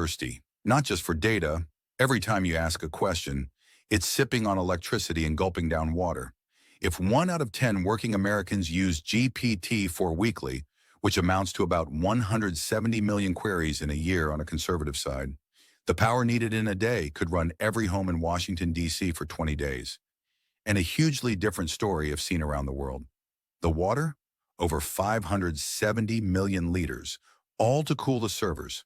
thirsty, not just for data. Every time you ask a question, it's sipping on electricity and gulping down water. If 1 out of 10 working Americans use GPT-4 weekly, which amounts to about 170 million queries in a year on a conservative side, the power needed in a day could run every home in Washington, D.C. for 20 days. And a hugely different story if seen around the world. The water? Over 570 million liters, all to cool the servers.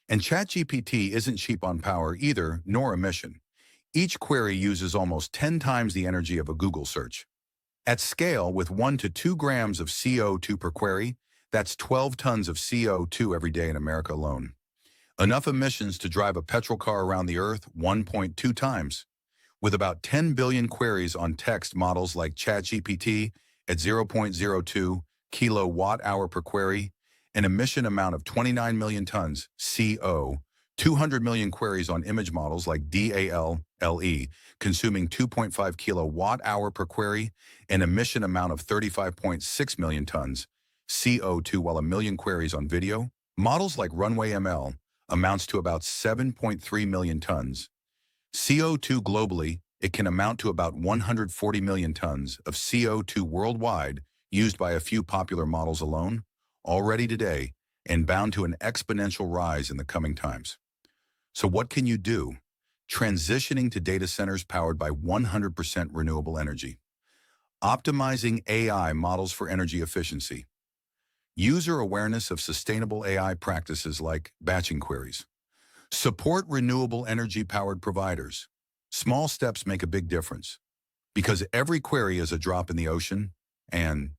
And ChatGPT isn't cheap on power either, nor emission. Each query uses almost 10 times the energy of a Google search. At scale, with 1 to 2 grams of CO2 per query, that's 12 tons of CO2 every day in America alone. Enough emissions to drive a petrol car around the Earth 1.2 times. With about 10 billion queries on text models like ChatGPT at 0.02 kilowatt-hour per query, an emission amount of 29 million tons, CO, 200 million queries on image models like DALL-E, consuming 2.5 kilowatt-hour per query, an emission amount of 35.6 million tons, CO2, while a million queries on video, models like Runway ML, amounts to about 7.3 million tons. CO2 globally, it can amount to about 140 million tons of CO2 worldwide, used by a few popular models alone, already today, and bound to an exponential rise in the coming times. So what can you do? Transitioning to data centers powered by 100% renewable energy. Optimizing AI models for energy efficiency. User awareness of sustainable AI practices like batching queries. Support renewable energy-powered providers. Small steps make a big difference, because every query is a drop in the ocean, and